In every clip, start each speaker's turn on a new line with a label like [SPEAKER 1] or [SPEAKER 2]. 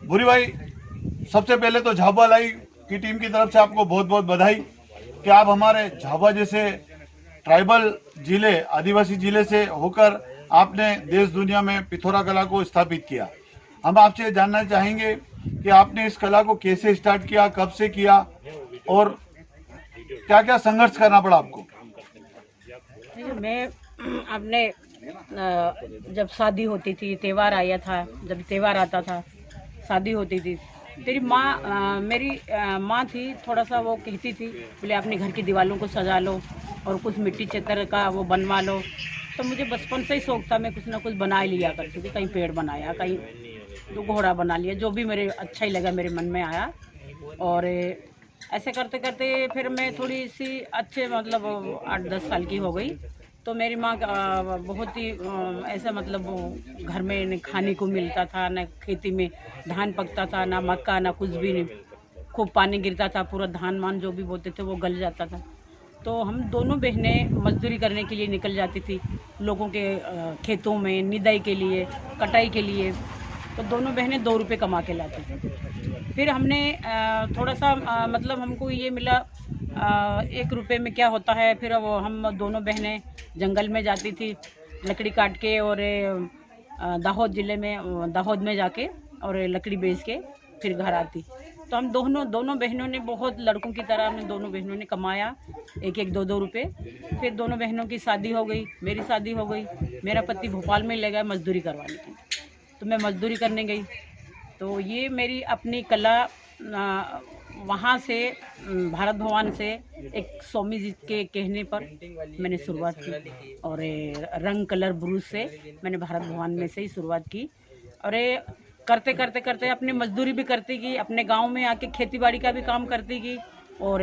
[SPEAKER 1] भूरी भाई, सबसे पहले तो झाबुआ लाइव की टीम की तरफ से आपको बहुत बहुत बधाई कि आप हमारे झाबुआ जैसे ट्राइबल जिले, आदिवासी जिले से होकर आपने देश दुनिया में पिथौरा कला को स्थापित किया। हम आपसे जानना चाहेंगे कि आपने इस कला को कैसे स्टार्ट किया, कब से किया और क्या क्या संघर्ष करना पड़ा आपको।
[SPEAKER 2] मैं अपने जब शादी होती थी, त्यौहार आया था, जब त्यौहार आता था, शादी होती थी, तेरी माँ मेरी माँ थी, थोड़ा सा वो कहती थी बोले अपने घर की दीवारों को सजा लो और कुछ मिट्टी चित्र का वो बनवा लो। तो मुझे बचपन से ही शौक था, मैं कुछ ना कुछ बना ही लिया करती थी। कहीं पेड़ बनाया, कहीं तो घोड़ा बना लिया, जो भी मेरे अच्छा ही लगा, मेरे मन में आया। और ऐसे करते करते फिर मैं थोड़ी सी अच्छे मतलब 8-10 साल की हो गई। तो मेरी माँ बहुत ही ऐसा मतलब घर में न खाने को मिलता था, न खेती में धान पकता था, ना मक्का, ना कुछ भी नहीं। खूब पानी गिरता था, पूरा धान मान जो भी बोते थे वो गल जाता था। तो हम दोनों बहनें मजदूरी करने के लिए निकल जाती थी, लोगों के खेतों में निदाई के लिए, कटाई के लिए। तो दोनों बहनें 2 रुपये कमा के लाती थी। फिर हमने थोड़ा सा मतलब हमको ये मिला 1 रुपये में क्या होता है। फिर अब हम दोनों बहनें जंगल में जाती थी लकड़ी काट के, और दाहोद ज़िले में दाहोद में जाके और लकड़ी बेच के फिर घर आती। तो हम दोनों बहनों ने बहुत लड़कों की तरह हमने दोनों बहनों ने कमाया 1-1, 2-2 रुपये। फिर दोनों बहनों की शादी हो गई, मेरी शादी हो गई। मेरा पति भोपाल में ले गया मजदूरी करवाने की, तो मैं मजदूरी करने गई। तो ये मेरी अपनी कला वहाँ से भारत भवन से एक स्वामी जी के कहने पर मैंने शुरुआत की, और रंग कलर ब्रूश से मैंने भारत भवन में से ही शुरुआत की। और करते करते करते अपनी मजदूरी भी करती गई, अपने गांव में आके खेती बाड़ी का भी काम करती गई। और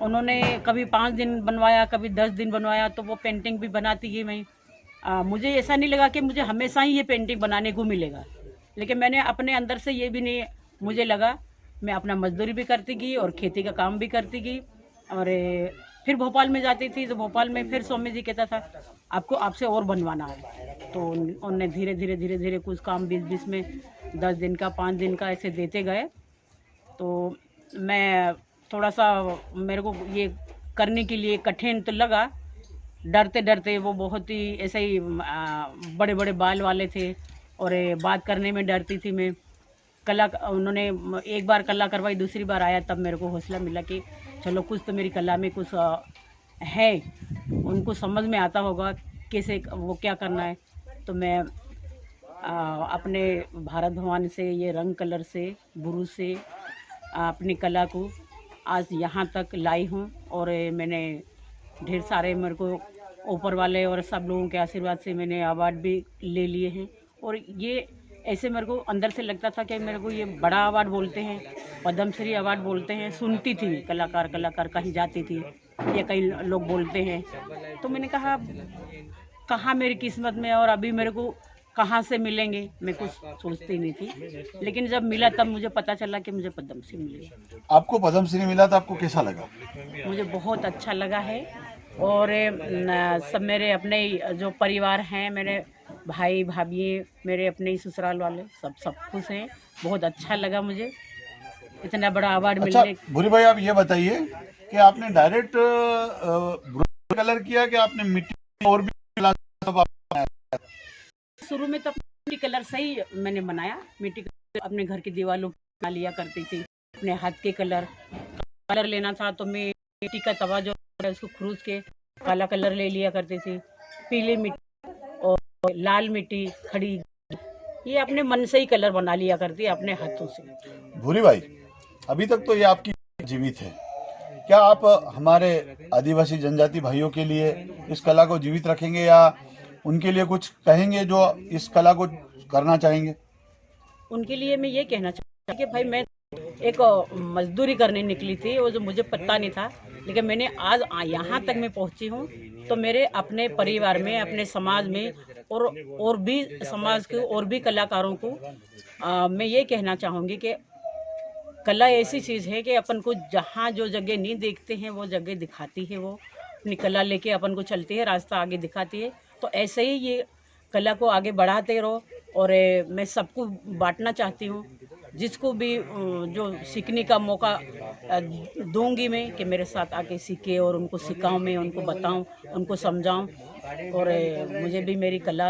[SPEAKER 2] उन्होंने कभी 5 दिन बनवाया, कभी 10 दिन बनवाया, तो वो पेंटिंग भी बनाती गई मैं। मुझे ऐसा नहीं लगा कि मुझे हमेशा ही ये पेंटिंग बनाने को मिलेगा, लेकिन मैंने अपने अंदर से ये भी नहीं मुझे लगा, मैं अपना मजदूरी भी करती गई और खेती का काम भी करती गई। और फिर भोपाल में जाती थी, तो भोपाल में फिर स्वामी जी कहता था आपको आपसे और बनवाना है। तो उन्होंने धीरे धीरे धीरे धीरे कुछ काम 20-20 में 10 दिन का 5 दिन का ऐसे देते गए। तो मैं थोड़ा सा मेरे को ये करने के लिए कठिन तो लगा, डरते डरते। वो बहुत ही ऐसे ही बड़े बड़े बाल वाले थे, और बात करने में डरती थी मैं। कला उन्होंने एक बार कला करवाई, दूसरी बार आया तब मेरे को हौसला मिला कि चलो कुछ तो मेरी कला में कुछ है, उनको समझ में आता होगा कैसे वो क्या करना है। तो मैं अपने भारत भवन से ये रंग कलर से ब्रूश से अपनी कला को आज यहाँ तक लाई हूँ। और मैंने ढेर सारे मेरे को ऊपर वाले और सब लोगों के आशीर्वाद से मैंने अवार्ड भी ले लिए हैं। और ये ऐसे मेरे को अंदर से लगता था कि मेरे को ये बड़ा अवार्ड बोलते हैं, पद्मश्री अवार्ड बोलते हैं। सुनती थी कलाकार कलाकार कहीं जाती थी या कई लोग बोलते हैं, तो मैंने कहा कहाँ मेरी किस्मत में, और अभी मेरे को कहाँ से मिलेंगे, मैं कुछ सोचती नहीं थी। लेकिन जब मिला तब मुझे पता चला कि मुझे पद्मश्री मिली।
[SPEAKER 1] आपको पद्मश्री मिला तो आपको कैसा लगा।
[SPEAKER 2] मुझे बहुत अच्छा लगा है। और सब मेरे अपने जो परिवार हैं, मेरे भाई भाभी, मेरे अपने ही ससुराल वाले सब खुश हैं। बहुत अच्छा लगा मुझे इतना बड़ा अवार्ड
[SPEAKER 1] अच्छा
[SPEAKER 2] मिलने।
[SPEAKER 1] भूरी भाई, आप ये बताइए कि आपने डायरेक्ट कलर किया कि आपने मिट्टी और भी कला सब
[SPEAKER 2] शुरू में तो मिट्टी कलर से ही मैंने बनाया। मिट्टी कलर अपने घर की दीवारों पर लिया करती थी, अपने हाथ के कलर लेना था तो मैं मिट्टी का तवा जो है उसको खरूच के काला कलर ले लिया करती थी। पीली मिट्टी और लाल मिट्टी खड़ी, ये अपने मन से ही कलर बना लिया करती अपने हाथों से।
[SPEAKER 1] भूरी भाई, अभी तक तो ये आपकी जीवित है, क्या आप हमारे आदिवासी जनजाति भाइयों के लिए इस कला को जीवित रखेंगे या उनके लिए कुछ कहेंगे जो इस कला को करना चाहेंगे।
[SPEAKER 2] उनके लिए मैं ये कहना चाहती हूँ कि भाई मैं एक मजदूरी करने निकली थी, वो जो मुझे पता नहीं था, लेकिन मैंने आज यहाँ तक मैं पहुँची हूँ। तो मेरे अपने परिवार में, अपने समाज में और भी समाज के और भी कलाकारों को मैं ये कहना चाहूँगी कि कला ऐसी चीज़ है कि अपन को जहाँ जो जगह नहीं देखते हैं वो जगह दिखाती है। वो अपनी कला लेके अपन को चलती है, रास्ता आगे दिखाती है। तो ऐसे ही ये कला को आगे बढ़ाते रहो। और मैं सबको बांटना चाहती हूँ, जिसको भी जो सीखने का मौका दूंगी मैं कि मेरे साथ आके सीखे और उनको सिखाऊं, मैं उनको बताऊं, उनको समझाऊं और मुझे भी मेरी कला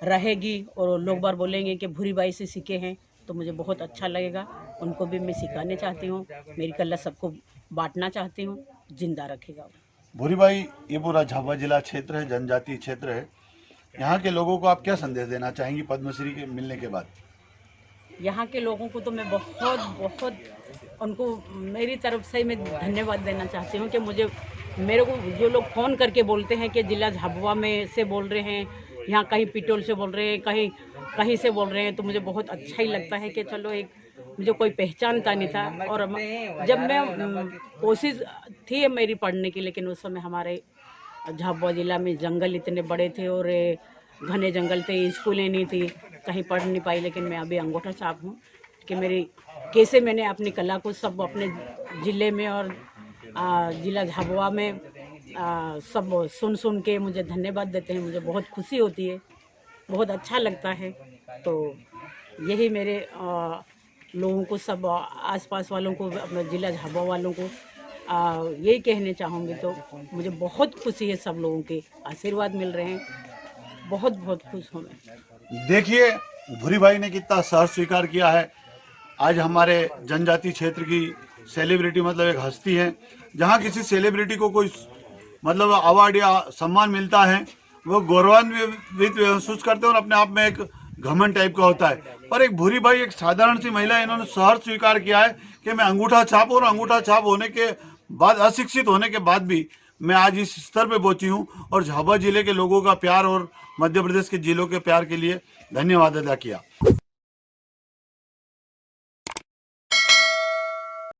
[SPEAKER 2] रहेगी और लोग बार बोलेंगे कि भूरी बाई से सीखे हैं तो मुझे बहुत अच्छा लगेगा। उनको भी मैं सिखाने चाहती हूँ, मेरी कला सबको बांटना चाहती हूँ, जिंदा रखेगा।
[SPEAKER 1] भूरी भाई, ये पूरा झाबुआ जिला क्षेत्र है, जनजातीय क्षेत्र है, यहाँ के लोगों को आप क्या संदेश देना चाहेंगी पद्मश्री के मिलने के बाद?
[SPEAKER 2] यहाँ के लोगों को तो मैं बहुत बहुत उनको मेरी तरफ से मैं धन्यवाद देना चाहती हूँ कि मेरे को जो लोग फ़ोन करके बोलते हैं कि जिला झाबुआ में से बोल रहे हैं, यहाँ कहीं पिटोल से बोल रहे हैं, कहीं से बोल रहे हैं, तो मुझे बहुत अच्छा ही लगता है कि चलो एक मुझे कोई पहचानता नहीं था। और जब मैं कोशिश थी मेरी पढ़ने की, लेकिन उस समय हमारे झाबुआ जिला में जंगल इतने बड़े थे और घने जंगल थे, स्कूलें नहीं थी, कहीं पढ़ नहीं पाई। लेकिन मैं अभी अंगूठा छाप हूँ कि कैसे मैंने अपनी कला को सब अपने ज़िले में और ज़िला झाबुआ में सब सुन के मुझे धन्यवाद देते हैं। मुझे बहुत खुशी होती है, बहुत अच्छा लगता है। तो यही मेरे लोगों को, सब आसपास वालों को, अपने ज़िला झाबुआ वालों को यही कहने चाहूँगी। तो मुझे बहुत खुशी है, सब लोगों के आशीर्वाद मिल रहे हैं, बहुत बहुत खुश हूँ मैं।
[SPEAKER 1] देखिए भूरी भाई ने कितना सहर्ष स्वीकार किया है। आज हमारे जनजातीय क्षेत्र की सेलिब्रिटी, मतलब एक हस्ती है, जहाँ किसी सेलिब्रिटी को कोई मतलब अवार्ड या सम्मान मिलता है, वो गौरवान्वित महसूस करते हैं और अपने आप में एक घमंड टाइप का होता है। पर एक भूरी भाई, एक साधारण सी महिला, इन्होंने सहर्ष स्वीकार किया है कि मैं अंगूठा छाप, और अंगूठा छाप होने के बाद, अशिक्षित होने के बाद भी मैं आज इस स्तर पे पहुंची हूं और झाबुआ जिले के लोगों का प्यार और मध्य प्रदेश के जिलों के प्यार के लिए धन्यवाद अदा किया।